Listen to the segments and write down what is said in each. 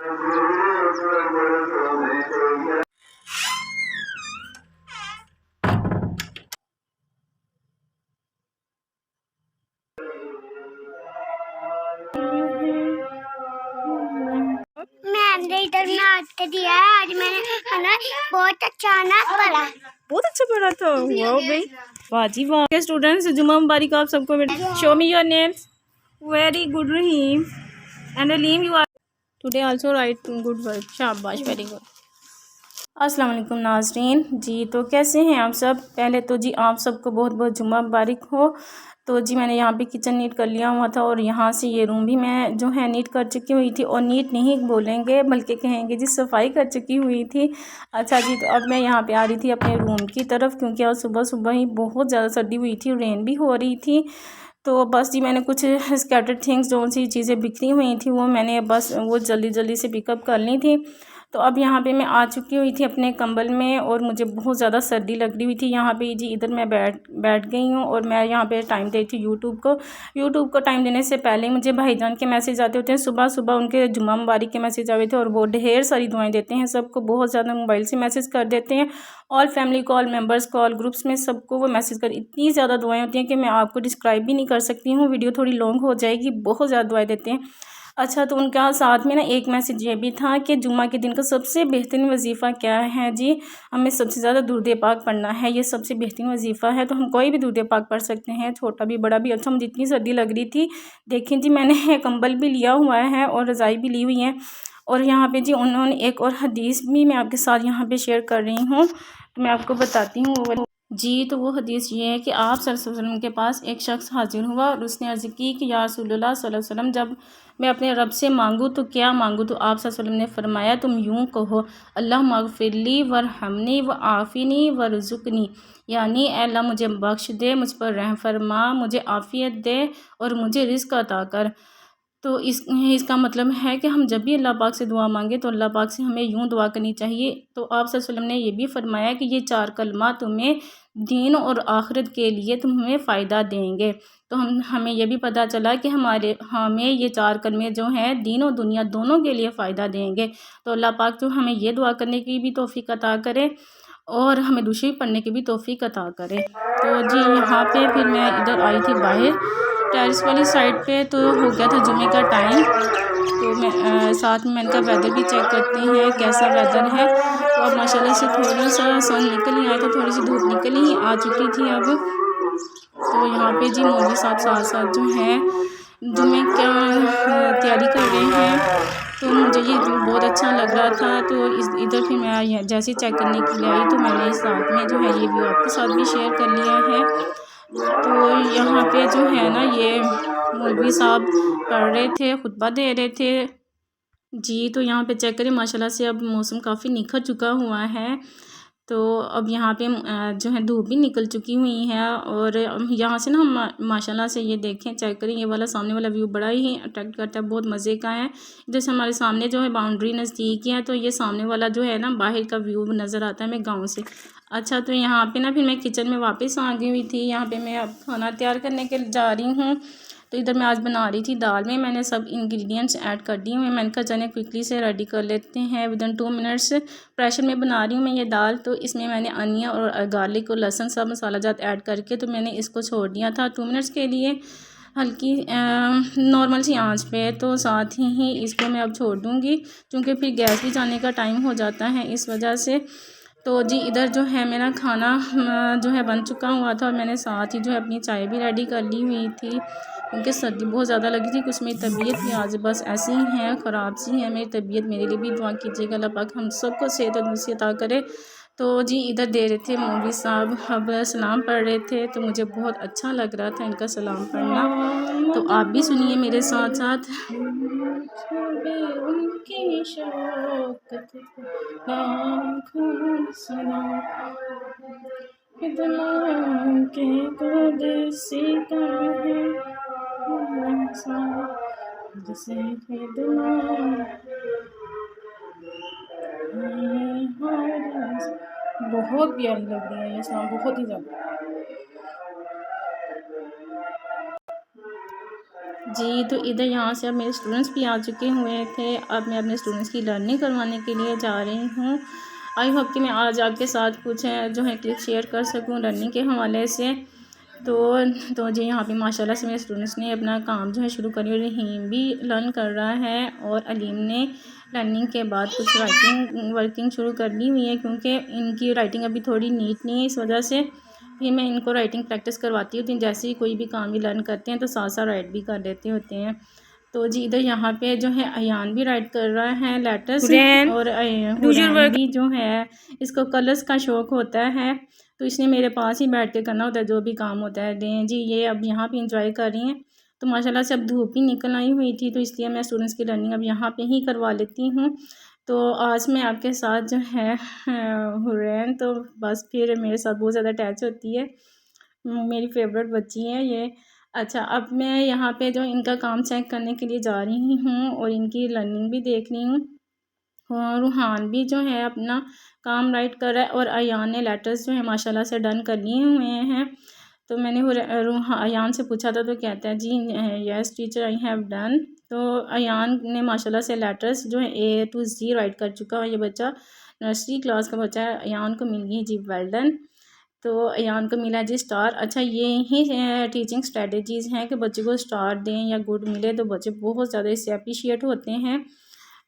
मैंने इधर में आटे दिया है। आज मैंने खाना बहुत अच्छा ना पढ़ा। बहुत अच्छा पढ़ा था। वाह भाई, वाह जी वाह। स्टूडेंट्स, जुम्मा मुबारक आप सबको। Show me your names. Very good Rahim and Rahim, you are today also right good work. शाबाश, वेरी गुड। अस्सलाम वालेकुम नाज़रीन जी, तो कैसे हैं आप सब। पहले तो जी आप सबको बहुत बहुत जुम्मा मुबारक हो। तो जी मैंने यहाँ पे किचन नीट कर लिया हुआ था और यहाँ से ये रूम भी मैं जो है नीट कर चुकी हुई थी। और नीट नहीं बोलेंगे बल्कि कहेंगे जी सफाई कर चुकी हुई थी। अच्छा जी, तो अब मैं यहाँ पे आ रही थी अपने रूम की तरफ, क्योंकि आज सुबह सुबह ही बहुत ज़्यादा सर्दी हुई थी, रेन भी हो रही थी। तो बस जी मैंने कुछ स्कैटर्ड थिंग्स जो सी चीज़ें बिखरी हुई थी वो मैंने बस वो जल्दी जल्दी से पिकअप कर ली थी। तो अब यहाँ पे मैं आ चुकी हुई थी अपने कंबल में और मुझे बहुत ज़्यादा सर्दी लग रही हुई थी। यहाँ पे जी इधर मैं बैठ गई हूँ और मैं यहाँ पे टाइम दे थी यूट्यूब को टाइम देने से पहले मुझे भाईजान के मैसेज आते होते हैं। सुबह सुबह उनके जुम्मा मुबारक के मैसेज आए थे और वो ढेर सारी दुआएं देते हैं सबको, बहुत ज़्यादा मोबाइल से मैसेज कर देते हैं। All family call, members call, groups में सबको वो मैसेज कर, इतनी ज़्यादा दुआएं होती हैं कि मैं आपको डिस्क्राइब भी नहीं कर सकती हूँ, वीडियो थोड़ी लॉन्ग हो जाएगी। बहुत ज़्यादा दुआएं देते हैं। अच्छा, तो उनका साथ में ना एक मैसेज ये भी था कि जुम्मा के दिन का सबसे बेहतरीन वजीफ़ा क्या है जी, हमें सबसे ज़्यादा दुरूद पाक पढ़ना है, ये सबसे बेहतरीन वजीफ़ा है। तो हम कोई भी दुरूद पाक पढ़ सकते हैं, छोटा भी बड़ा भी। अच्छा, मुझे इतनी सर्दी लग रही थी, देखें जी मैंने कंबल भी लिया हुआ है और रज़ाई भी ली हुई है। और यहाँ पे जी उन्होंने एक और हदीस भी मैं आपके साथ यहाँ पे शेयर कर रही हूँ, तो मैं आपको बताती हूँ जी। तो वो हदीस ये है कि आप सल्लल्लाहु अलैहि वसल्लम के पास एक शख्स हाजिर हुआ और उसने अर्ज़ की कि या रसूलुल्लाह सल्लल्लाहु अलैहि वसल्लम, जब मैं अपने रब से मांगूँ तो क्या मांगूँ। तो आप सल्लल्लाहु अलैहि वसल्लम ने फरमाया, तुम यूँ कहो, अल्लाह मगफिरली वरहमनी व आफ़िनी वरज़ुकनी, यानी अल्लाह मुझे बख्श दे, मुझ पर रहम फरमा, मुझे आफ़ियत दे और मुझे रिज़्क़ अता कर। तो इसका मतलब है कि हम जब भी अल्लाह पाक से दुआ मांगे तो अल्लाह पाक से हमें यूँ दुआ करनी चाहिए। तो आप सल्लल्लाहु अलैहि वसल्लम ने ये भी फरमाया कि ये 4 कलमा तुम्हें दीन और आखिरत के लिए तुम्हें फ़ायदा देंगे। तो हमें ये भी पता चला कि हमें ये 4 कलमे जो हैं दीन और दुनिया दोनों के लिए फ़ायदा देंगे। तो अल्लाह पाक जो हमें ये दुआ करने की भी तौफ़ीक अता करे और हमें दूसरी पढ़ने की भी तौफ़ीक अता करे। तो जी यहाँ पे फिर मैं इधर आई थी बाहर टेरेस वाली साइड पे, तो हो गया था जुमे का टाइम। तो मैं साथ में मैंने कहा वेदर भी चेक करते हैं कैसा वेदर है। तो अब माशाल्लाह से थोड़ा सा सन निकल ही आया था, थोड़ी सी धूप निकल ही आ चुकी थी अब। तो यहाँ पे जी मौलवी साहब साथ साथ जो हैं जुमे क्या तैयारी कर रहे हैं। तो मुझे ये व्यू बहुत अच्छा लग रहा था। तो इधर फिर मैं जैसे चेक करने के लिए आई तो मैंने साथ में जो है ये व्यू आपके साथ भी शेयर कर लिया है। तो यहाँ पे जो है ना ये मौलवी साहब पढ़ रहे थे, खुतबा दे रहे थे जी। तो यहाँ पे चेक करें माशाल्लाह से अब मौसम काफ़ी निखर चुका हुआ है। तो अब यहाँ पे जो है धूप भी निकल चुकी हुई है और यहाँ से ना हम माशाल्लाह से ये देखें, चेक करें, ये वाला सामने वाला व्यू बड़ा ही अट्रैक्ट करता है, बहुत मज़े का है। इधर से हमारे सामने जो है बाउंड्री नज़दीक है, तो ये सामने वाला जो है ना बाहर का व्यू नज़र आता है मैं गाँव से। अच्छा, तो यहाँ पे ना फिर मैं किचन में वापस आ गई हुई थी। यहाँ पे मैं अब खाना तैयार करने के जा रही हूँ। तो इधर मैं आज बना रही थी दाल में मैंने सब इंग्रेडिएंट्स ऐड कर दिए हुए। मैंने कहा चने क्विकली से रेडी कर लेते हैं विदिन 2 मिनट्स। प्रेशर में बना रही हूँ मैं ये दाल। तो इसमें मैंने अनियन और गार्लिक और लहसुन सब मसाला जात ऐड करके तो मैंने इसको छोड़ दिया था 2 मिनट्स के लिए हल्की नॉर्मल सी आंच पे। तो साथ ही इसको मैं अब छोड़ दूँगी क्योंकि फिर गैस भी जाने का टाइम हो जाता है इस वजह से। तो जी इधर जो है मेरा खाना जो है बन चुका हुआ था और मैंने साथ ही जो है अपनी चाय भी रेडी कर ली हुई थी क्योंकि सर्दी बहुत ज़्यादा लगी थी। कुछ मेरी तबीयत भी आज बस ऐसी ही है, ख़राब सी है मेरी तबीयत। मेरे लिए भी दुआ कीजिएगा, अल्लाह पाक हम सबको सेहत और नसीहत अता करे। तो जी इधर दे रहे थे मौलवी साहब, अब सलाम पढ़ रहे थे तो मुझे बहुत अच्छा लग रहा था इनका सलाम पढ़ना। तो आप भी सुनिए मेरे साथ साथ। उनकी शौकत लाखों सलाम, इतना के कुदसी का है जिसे खिदमा बहुत प्यारी लग रही है ये सॉन्ग, बहुत ही ज़्यादा। जी तो इधर यहाँ से अब मेरे स्टूडेंट्स भी आ चुके हुए थे। अब मैं अपने स्टूडेंट्स की लर्निंग करवाने के लिए जा रही हूँ। आई होप कि मैं आज आपके साथ कुछ जो है क्लिप शेयर कर सकूँ लर्निंग के हवाले से। तो जी यहाँ पे माशाल्लाह से मेरे स्टूडेंट्स ने अपना काम जो है शुरू करी और रहीम भी लर्न कर रहा है और अलीम ने लर्निंग के बाद कुछ राइटिंग वर्किंग शुरू कर ली हुई है, क्योंकि इनकी राइटिंग अभी थोड़ी नीट नहीं है, इस वजह से फिर मैं इनको राइटिंग प्रैक्टिस करवाती होती हूँ। जैसे ही कोई भी काम भी लर्न करते हैं तो साथ साथ राइट भी कर लेते होते हैं। तो जी इधर यहाँ पे जो है अयान भी राइट कर रहा है लेटर्स, और हुरैन भी जो है इसको कलर्स का शौक़ होता है, तो इसने मेरे पास ही बैठ के करना होता है जो भी काम होता है। दें जी ये अब यहाँ पे इंजॉय कर रही हैं। तो माशाल्लाह से अब धूप भी निकल आई हुई थी, तो इसलिए मैं स्टूडेंट्स की लर्निंग अब यहाँ पे ही करवा लेती हूँ। तो आज मैं आपके साथ जो है हुरैन तो बस फिर मेरे साथ बहुत ज़्यादा अटैच होती है, मेरी फेवरेट बच्ची है ये। अच्छा अब मैं यहाँ पे जो इनका काम चेक करने के लिए जा रही हूँ और इनकी लर्निंग भी देख रही हूँ। और रूहान भी जो है अपना काम राइट कर रहा है और अयान ने लेटर्स जो है माशाल्लाह से डन कर लिए हुए हैं। तो मैंने अयान से पूछा था तो कहता है जी yes teacher I have done. तो अयान ने माशाल्लाह से लेटर्स जो है A to Z राइट कर चुका है। ये बच्चा नर्सरी क्लास का बच्चा है। अयान को मिल गई जी वेल डन। तो अयान को मिला जी स्टार। अच्छा ये ही टीचिंग स्ट्रेटजीज़ हैं कि बच्चे को स्टार दें या गुड मिले तो बच्चे बहुत ज़्यादा इससे अप्रिशिएट होते हैं।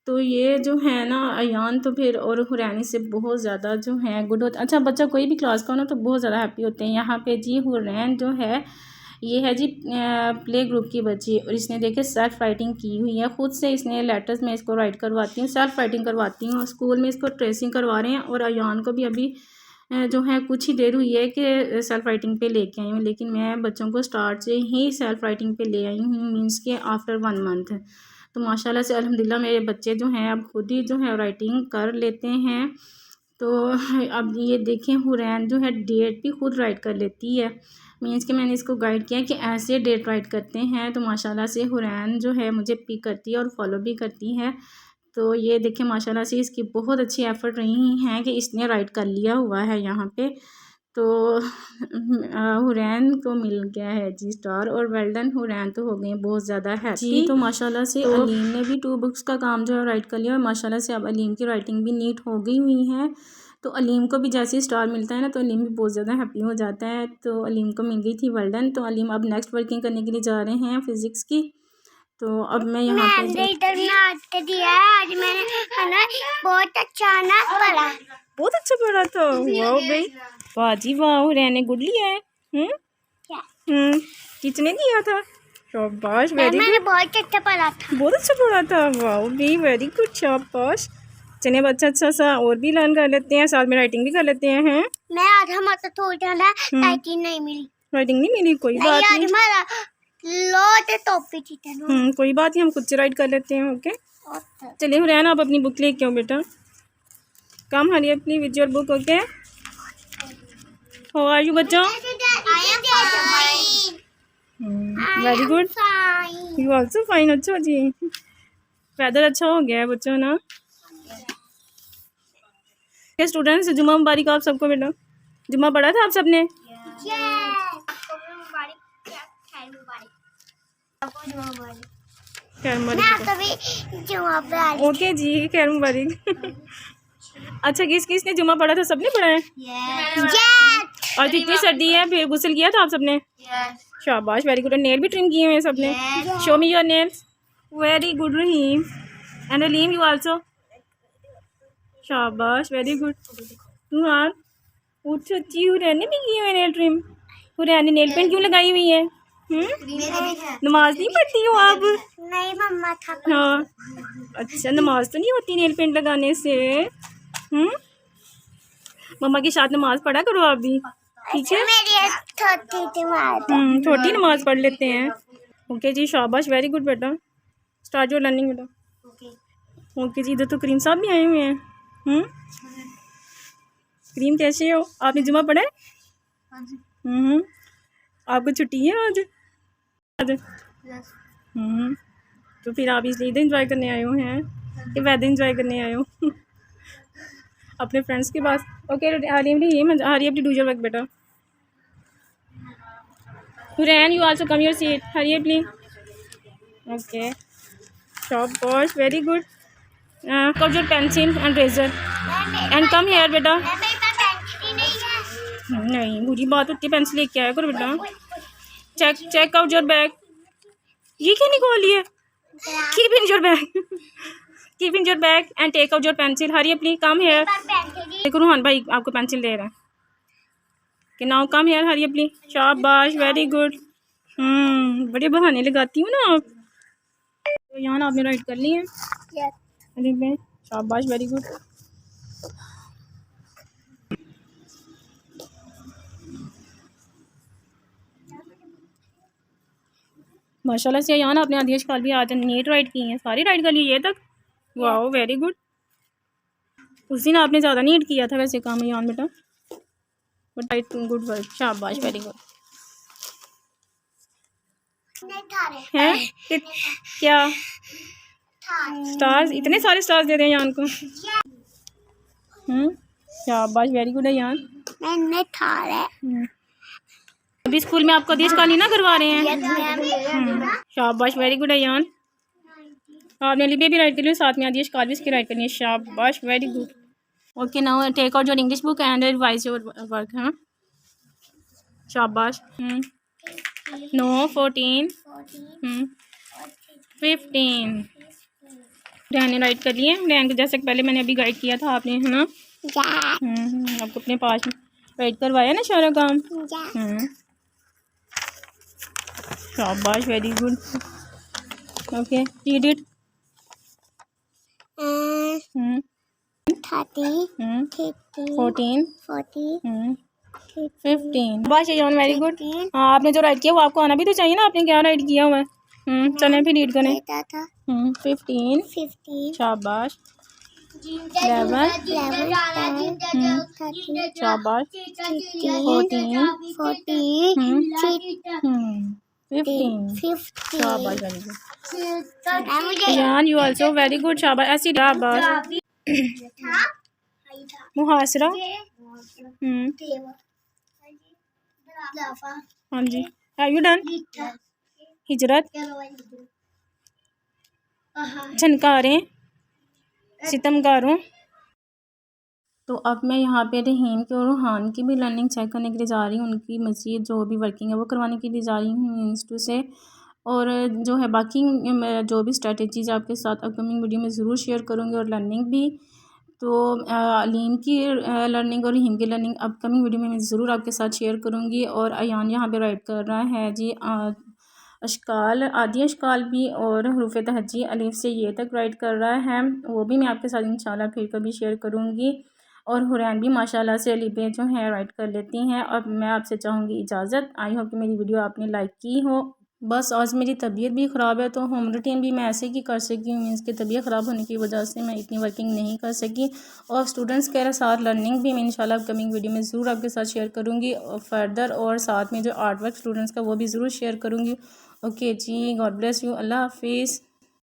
तो ये जो है ना अयान तो फिर और हुरैनी से बहुत ज़्यादा जो है गुड होता। अच्छा बच्चा कोई भी क्लास का हो ना तो बहुत ज़्यादा हैप्पी होते हैं। यहाँ पे जी हुरैन जो है ये है जी प्ले ग्रुप की बच्ची और इसने देखे सेल्फ राइटिंग की हुई है। ख़ुद से इसने लेटर्स में इसको राइट करवाती हूँ, सेल्फ राइटिंग करवाती हूँ। स्कूल में इसको ट्रेसिंग करवा रहे हैं और अयान को भी अभी जो है कुछ ही देर हुई है कि सेल्फ राइटिंग पे लेके आई हूँ, लेकिन मैं बच्चों को स्टार्ट से ही सेल्फ राइटिंग पे ले आई हूँ, मीन्स के आफ्टर 1 मंथ। तो माशाल्लाह से अल्हम्दुलिल्लाह मेरे बच्चे जो हैं अब खुद ही जो है राइटिंग कर लेते हैं। तो अब ये देखें हुरैन जो है डेट भी खुद राइट कर लेती है, मीन्स कि मैंने इसको गाइड किया कि ऐसे डेट राइट करते हैं। तो माशाल्लाह से हुरैन जो है मुझे पिक करती है और फॉलो भी करती है। तो ये देखें माशाल्लाह से इसकी बहुत अच्छी एफ़र्ट रही हैं कि इसने राइट कर लिया हुआ है यहाँ पे। तो हुरैन को मिल गया है जी स्टार और वेल डन। हुरैन तो हो गई बहुत ज़्यादा हैप्पी जी। तो माशाल्लाह से अलीम ने भी 2 बुक्स का काम जो है राइट कर लिया और माशाल्लाह से अब अलीम की राइटिंग भी नीट हो गई हुई है। तो अलीम को भी जैसे ही स्टार मिलता है ना तो अलीम भी बहुत ज़्यादा हैप्पी हो जाता है। तो अलीम को मिल गई थी वेल डन। तो अलीम अब नेक्स्ट वर्किंग करने के लिए जा रहे हैं फ़िज़िक्स की। तो अब मैं यहाँ पे इधर में आटे दिया है आज मैंने है ना बहुत अच्छा ना पढ़ा, बहुत अच्छा पढ़ा था। वाह भाई वाह जी वाह, हुरैन ने गुड लिया है। किसने दिया था? शाबाश वेरी मैंने बहुत अच्छा पढ़ा था, बहुत अच्छा पढ़ा था। वाह भाई वेरी गुड शाबाश। चलिए बच्चा अच्छा सा और भी लर्न कर लेते हैं, साथ में राइटिंग भी कर लेते हैं। मैं आज हमारा थोड़ा ना राइटिंग नहीं मिली, राइटिंग नहीं मिली, कोई बात नहीं। टॉपिक कोई बात नहीं, हम खुद से राइट कर लेते हैं। ओके चलिए हुरैन आप अपनी बुक लेके आओ बेटा। कम हरी अपनी with your book. Okay how are you बच्चों? Very good, you also fine. अच्छा जी वेदर अच्छा हो गया है बच्चों ना। स्टूडेंट्स जुम्मा मुबारक आप सबको बेटा। जुम्मा पढ़ा था आप सबने? ओके जी खैर मुबारक। अच्छा किस किस ने जुम्मा पढ़ा था? सबने पढ़ा है? और इतनी सर्दी है फिर गुस्ल किया था आप सबने? शाबाश वेरी गुड। नेल भी ट्रिम किए हुए हैं सबने? Show me your nails. Very good Rahim and Aleem you also. शाबाश वेरी गुड। नुहार उठ अच्छी हुरैन ने भी किए हुए नेल ट्रिम। हुरैन ने नेल पेंट क्यों लगाई हुई है? नमाज नहीं पढ़ती हो आप? नहीं मम्मा था। हाँ अच्छा नमाज तो नहीं होती नेल पेंट लगाने से। मम्मा के साथ नमाज पढ़ा करो आप भी, ठीक है? छोटी नमाज पढ़ लेते हैं। ओके जी शाबाश वेरी गुड बेटा। स्टार्ट योर लर्निंग बेटा। ओके जी इधर तो करीम साहब भी आए हुए हैं। करीम कैसे हो? आपने जुम्मा पढ़ा है? आपको छुट्टी है आज? तो फिर आप इसलिए इधर इंजॉय करने आए हो हैं कि वेदर इंजॉय करने आए हो अपने फ्रेंड्स के पास? ओके आर्यन ये हरी अपनी डू योर वर्क बेटा। Hurain you also come your seat. Hari please. Okay. Shabash, very good. Cut your pencil and razor. And come here, बेटा. मेरे पास पेंसिल ही नहीं है। नहीं, बुरी बात होती है, पेंसिल लेके आया करो बेटा. Check out your bag. ये क्या निकाल लिया? Keep in your bag. Keep in your bag and take out your pencil. Hurry up, please. Come here. देखो रोहन भाई आपको पेंसिल दे रहा है. कि now come here, hurry up, please. शाबाश, very good. बड़े बहाने लगाती हूँ ना आप. तो यहाँ आपने राइट कर ली है. अरे भाई शाबाश, वेरी गुड. माशाल्लाह से यहाँ आपने आधी अशकाल भी आज नीट राइट की हैं, सारी राइट कर ली ये तक. वाह, वेरी गुड. उस दिन आपने ज़्यादा नीट किया था वैसे काम यहाँ बेटा, बट राइट गुड वर्क. शाबाश, वेरी गुड. हैं क्या स्टार्स, इतने सारे स्टार्स दे रहे हैं यान को. शाबाश, वेरी गुड है यान. मैंने थारे अभी स्कूल में आपको देश काली ना करवा रहे हैं. शाबाश, वेरी गुड है यान. आपने लिपि भी राइट कर ली, साथ में आदेश काल भी इसकी राइट करनी है. शाबाश, very good. Okay, now take out your English book and revise your work. हाँ शाबाश. नो 14 15 रहने राइट कर लिए. रैंक जैसे पहले मैंने अभी गाइड किया था आपने, है ना. आपको अपने पास राइट करवाया ना सारा काम. शाबाश, very good. Okay, read it. 30 14 40 15. शाबाश यान, वेरी गुड. हाँ, आपने जो राइट किया वो आपको आना भी तो चाहिए ना. आपने क्या राइट किया हुआ है? चलें फिर रीड करें. 15. शाबाश. 11. शाबाश. 14. 15. शाबाश, वेरी गुड. यान यू आल्सो वेरी गुड. शाबाश. ऐसी शाबाश. मुहासरा. हाँ जी, हैव यू डन. हिजरत. झनकारें सितमगारों. तो अब मैं यहाँ पे रहीम के और रूहान की भी लर्निंग चेक करने के लिए जा रही हूँ. उनकी मज़ीद जो भी वर्किंग है वो करवाने के लिए जा रही हूँ इंस्टीट्यूट से. और जो है बाकी जो भी स्ट्रेटजीज आपके साथ अपकमिंग वीडियो में ज़रूर शेयर करूँगी, और लर्निंग भी. तो अलीम की लर्निंग और रहीम की लर्निंग अपकमिंग वीडियो में मैं ज़रूर आपके साथ शेयर करूँगी. और अयान यहाँ पे राइट कर रहा है जी अशकाल, आदि अशकाल भी और हरूफ तहजी अलिफ से ये तक राइट कर रहा है. वो भी मैं आपके साथ इंशाल्लाह फिर कभी शेयर करूँगी. और हुरैन भी माशाल्लाह से अलीबे जो है राइट कर लेती हैं. और मैं आपसे चाहूँगी इजाज़त. आई होप कि मेरी वीडियो आपने लाइक की हो. बस आज मेरी तबीयत भी ख़राब है, तो होम रूटीन भी मैं ऐसे ही कर सकी हूँ. मीन्स की तबीयत ख़राब होने की वजह से मैं इतनी वर्किंग नहीं कर सकी. और स्टूडेंट्स के साथ लर्निंग भी मैं इंशाल्लाह अपकमिंग वीडियो में ज़रूर आपके साथ शेयर करूँगी और फर्दर. और साथ में जो आर्ट वर्क स्टूडेंट्स का वो भी ज़रूर शेयर करूँगी. ओके जी, गॉड ब्लेस यू. अल्लाह हाफिज़.